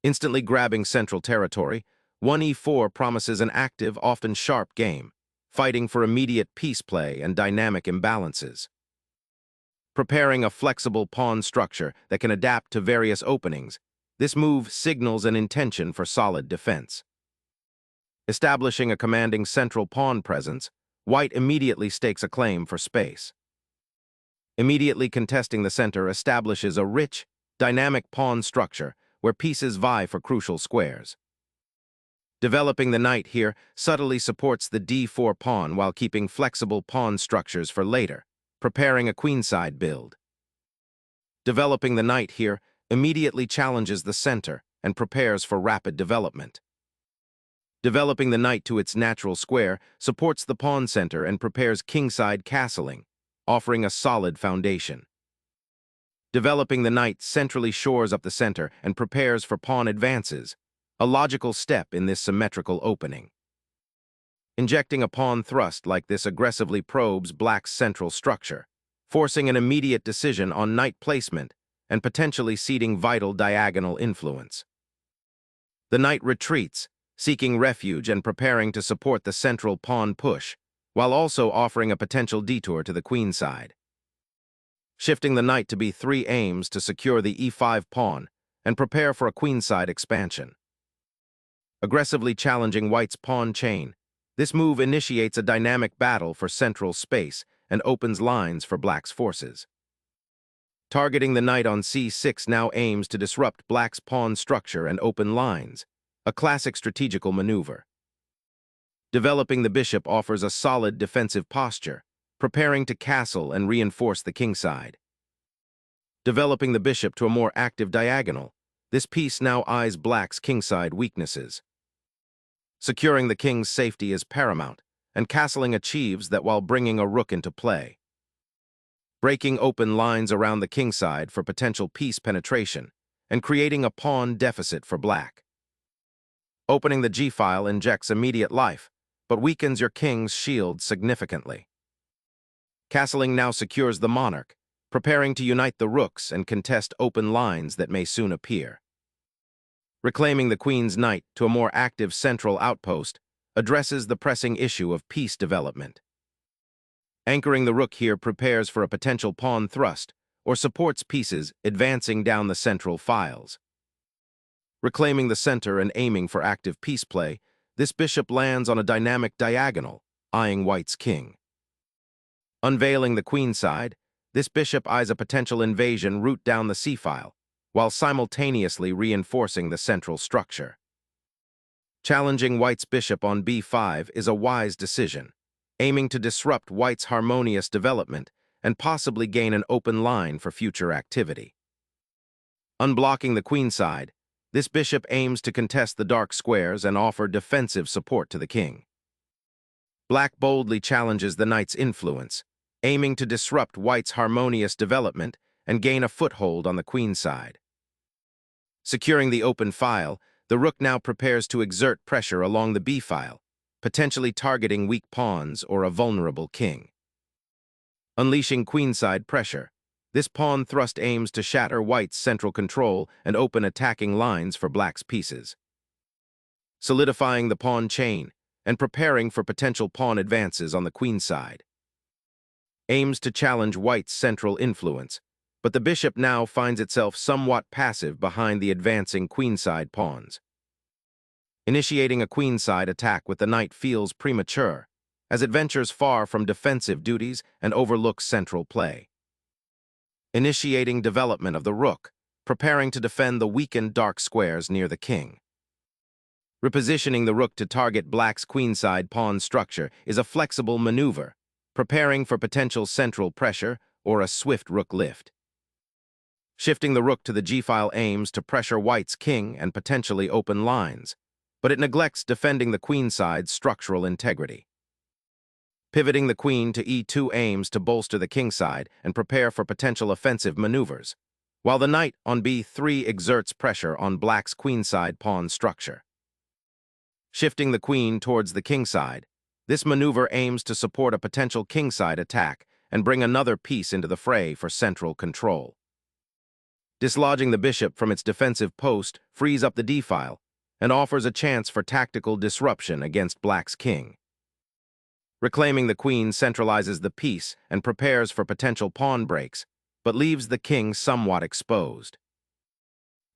Instantly grabbing central territory, 1e4 promises an active, often sharp game, fighting for immediate piece play and dynamic imbalances. Preparing a flexible pawn structure that can adapt to various openings, this move signals an intention for solid defense. Establishing a commanding central pawn presence, white immediately stakes a claim for space. Immediately contesting the center establishes a rich, dynamic pawn structure where pieces vie for crucial squares. Developing the knight here subtly supports the d4 pawn while keeping flexible pawn structures for later, preparing a queenside build. Developing the knight here immediately challenges the center and prepares for rapid development. Developing the knight to its natural square supports the pawn center and prepares kingside castling, offering a solid foundation. Developing the knight centrally shores up the center and prepares for pawn advances, a logical step in this symmetrical opening. Injecting a pawn thrust like this aggressively probes black's central structure, forcing an immediate decision on knight placement and potentially ceding vital diagonal influence. The knight retreats, seeking refuge and preparing to support the central pawn push, while also offering a potential detour to the queenside. Shifting the knight to b3 aims to secure the e5 pawn and prepare for a queenside expansion. Aggressively challenging white's pawn chain, this move initiates a dynamic battle for central space and opens lines for black's forces. Targeting the knight on c6 now aims to disrupt black's pawn structure and open lines, a classic strategical maneuver. Developing the bishop offers a solid defensive posture, preparing to castle and reinforce the kingside. Developing the bishop to a more active diagonal, this piece now eyes black's kingside weaknesses. Securing the king's safety is paramount, and castling achieves that while bringing a rook into play. Breaking open lines around the kingside for potential piece penetration, and creating a pawn deficit for black. Opening the g-file injects immediate life, but weakens your king's shield significantly. Castling now secures the monarch, preparing to unite the rooks and contest open lines that may soon appear. Reclaiming the queen's knight to a more active central outpost addresses the pressing issue of piece development. Anchoring the rook here prepares for a potential pawn thrust or supports pieces advancing down the central files. Reclaiming the center and aiming for active piece play, this bishop lands on a dynamic diagonal, eyeing white's king. Unveiling the queenside, this bishop eyes a potential invasion route down the c-file, while simultaneously reinforcing the central structure. Challenging white's bishop on b5 is a wise decision, aiming to disrupt white's harmonious development and possibly gain an open line for future activity. Unblocking the queenside, this bishop aims to contest the dark squares and offer defensive support to the king. Black boldly challenges the knight's influence, aiming to disrupt white's harmonious development and gain a foothold on the queenside. Securing the open file, the rook now prepares to exert pressure along the b-file, potentially targeting weak pawns or a vulnerable king. Unleashing queenside pressure, this pawn thrust aims to shatter white's central control and open attacking lines for black's pieces. Solidifying the pawn chain and preparing for potential pawn advances on the queenside. Aims to challenge white's central influence, but the bishop now finds itself somewhat passive behind the advancing queenside pawns. Initiating a queenside attack with the knight feels premature, as it ventures far from defensive duties and overlooks central play. Initiating development of the rook, preparing to defend the weakened dark squares near the king. Repositioning the rook to target black's queenside pawn structure is a flexible maneuver, preparing for potential central pressure or a swift rook lift. Shifting the rook to the g-file aims to pressure white's king and potentially open lines, but it neglects defending the queenside's structural integrity. Pivoting the queen to e2 aims to bolster the kingside and prepare for potential offensive maneuvers, while the knight on b3 exerts pressure on black's queenside pawn structure. Shifting the queen towards the kingside, this maneuver aims to support a potential kingside attack and bring another piece into the fray for central control. Dislodging the bishop from its defensive post frees up the d-file and offers a chance for tactical disruption against black's king. Reclaiming the queen centralizes the piece and prepares for potential pawn breaks, but leaves the king somewhat exposed.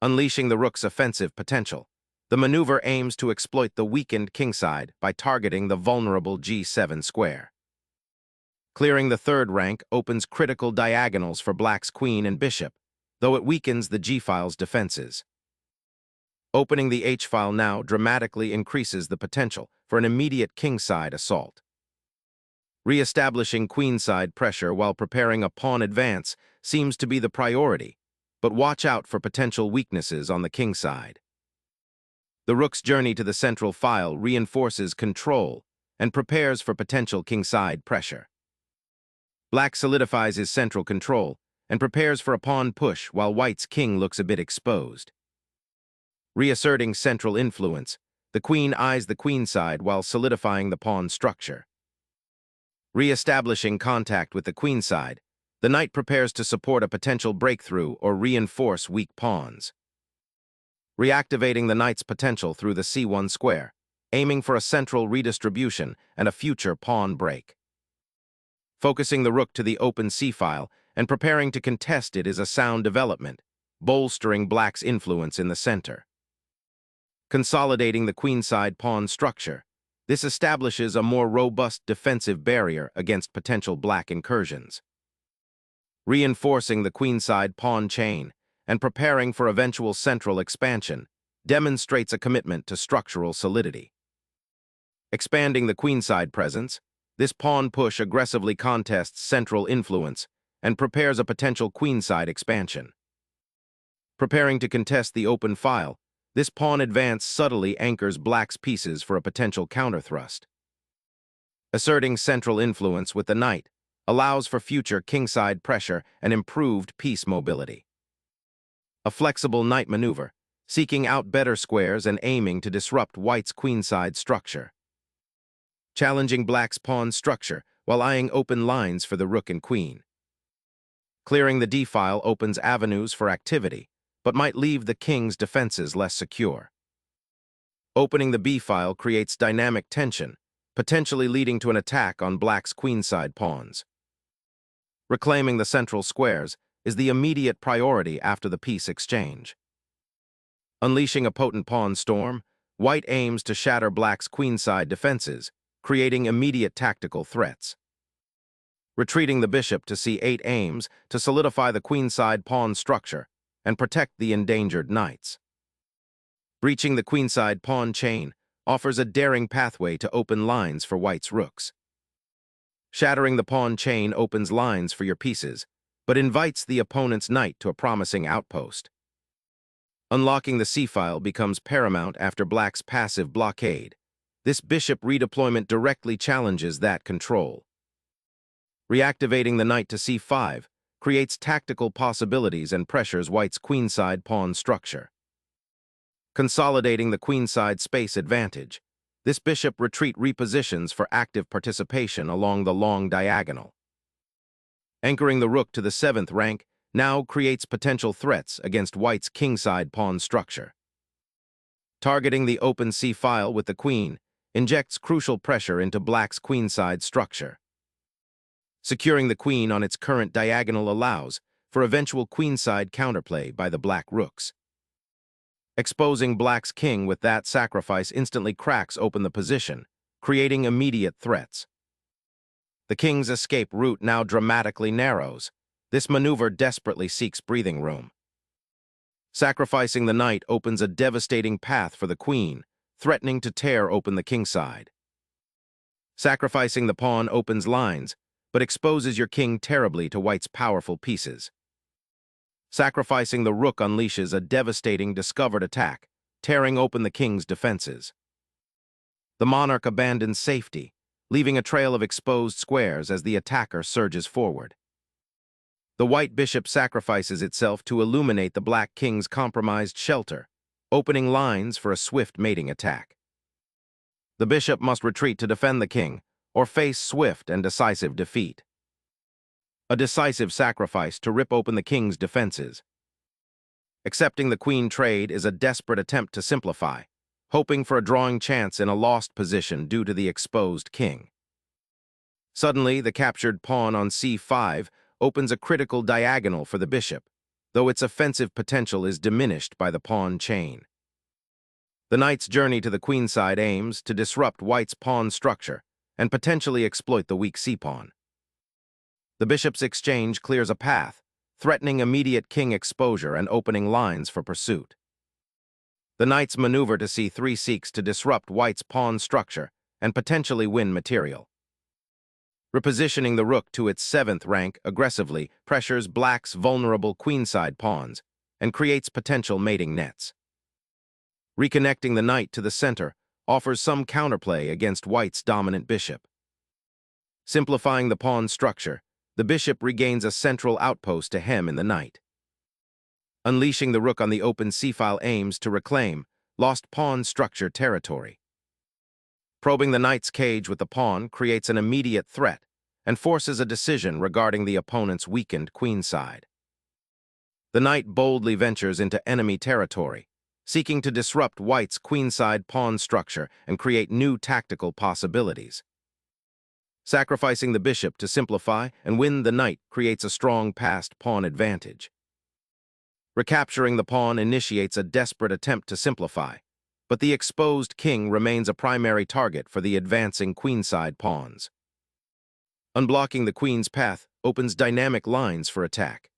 Unleashing the rook's offensive potential, the maneuver aims to exploit the weakened kingside by targeting the vulnerable g7 square. Clearing the third rank opens critical diagonals for black's queen and bishop, though it weakens the g-file's defenses. Opening the h-file now dramatically increases the potential for an immediate kingside assault. Re-establishing queenside pressure while preparing a pawn advance seems to be the priority, but watch out for potential weaknesses on the kingside. The rook's journey to the central file reinforces control and prepares for potential kingside pressure. Black solidifies his central control and prepares for a pawn push while white's king looks a bit exposed. Reasserting central influence, the queen eyes the queenside while solidifying the pawn structure. Re-establishing contact with the queenside, the knight prepares to support a potential breakthrough or reinforce weak pawns. Reactivating the knight's potential through the c1 square, aiming for a central redistribution and a future pawn break. Focusing the rook to the open c-file and preparing to contest it is a sound development, bolstering black's influence in the center. Consolidating the queenside pawn structure, this establishes a more robust defensive barrier against potential black incursions. Reinforcing the queenside pawn chain and preparing for eventual central expansion demonstrates a commitment to structural solidity. Expanding the queenside presence, this pawn push aggressively contests central influence and prepares a potential queenside expansion. Preparing to contest the open file, this pawn advance subtly anchors black's pieces for a potential counterthrust. Asserting central influence with the knight allows for future kingside pressure and improved piece mobility. A flexible knight maneuver, seeking out better squares and aiming to disrupt white's queenside structure. Challenging black's pawn structure while eyeing open lines for the rook and queen. Clearing the d-file opens avenues for activity, but might leave the king's defenses less secure. Opening the b-file creates dynamic tension, potentially leading to an attack on black's queenside pawns. Reclaiming the central squares is the immediate priority after the piece exchange. Unleashing a potent pawn storm, white aims to shatter black's queenside defenses, creating immediate tactical threats. Retreating the bishop to c8 aims to solidify the queenside pawn structure and protect the endangered knights. Breaching the queenside pawn chain offers a daring pathway to open lines for white's rooks. Shattering the pawn chain opens lines for your pieces, but invites the opponent's knight to a promising outpost. Unlocking the c-file becomes paramount after black's passive blockade. This bishop redeployment directly challenges that control. Reactivating the knight to c5 creates tactical possibilities and pressures white's queenside pawn structure. Consolidating the queenside space advantage, this bishop retreat repositions for active participation along the long diagonal. Anchoring the rook to the 7th rank now creates potential threats against white's kingside pawn structure. Targeting the open c-file with the queen injects crucial pressure into black's queenside structure. Securing the queen on its current diagonal allows for eventual queenside counterplay by the black rooks. Exposing black's king with that sacrifice instantly cracks open the position, creating immediate threats. The king's escape route now dramatically narrows. This maneuver desperately seeks breathing room. Sacrificing the knight opens a devastating path for the queen, threatening to tear open the kingside. Sacrificing the pawn opens lines, but exposes your king terribly to white's powerful pieces. Sacrificing the rook unleashes a devastating discovered attack, tearing open the king's defenses. The monarch abandons safety, leaving a trail of exposed squares as the attacker surges forward. The white bishop sacrifices itself to illuminate the black king's compromised shelter, opening lines for a swift mating attack. The bishop must retreat to defend the king, or face swift and decisive defeat. A decisive sacrifice to rip open the king's defenses. Accepting the queen trade is a desperate attempt to simplify, hoping for a drawing chance in a lost position due to the exposed king. Suddenly, the captured pawn on c5 opens a critical diagonal for the bishop, though its offensive potential is diminished by the pawn chain. The knight's journey to the queenside aims to disrupt white's pawn structure and potentially exploit the weak c-pawn. The bishop's exchange clears a path, threatening immediate king exposure and opening lines for pursuit. The knight's maneuver to c3 seeks to disrupt white's pawn structure and potentially win material. Repositioning the rook to its 7th rank aggressively pressures black's vulnerable queenside pawns and creates potential mating nets. Reconnecting the knight to the center offers some counterplay against white's dominant bishop. Simplifying the pawn structure, the bishop regains a central outpost to hem in the knight. Unleashing the rook on the open c-file aims to reclaim lost pawn structure territory. Probing the knight's cage with the pawn creates an immediate threat and forces a decision regarding the opponent's weakened queenside. The knight boldly ventures into enemy territory, seeking to disrupt white's queenside pawn structure and create new tactical possibilities. Sacrificing the bishop to simplify and win the knight creates a strong passed pawn advantage. Recapturing the pawn initiates a desperate attempt to simplify, but the exposed king remains a primary target for the advancing queenside pawns. Unblocking the queen's path opens dynamic lines for attack.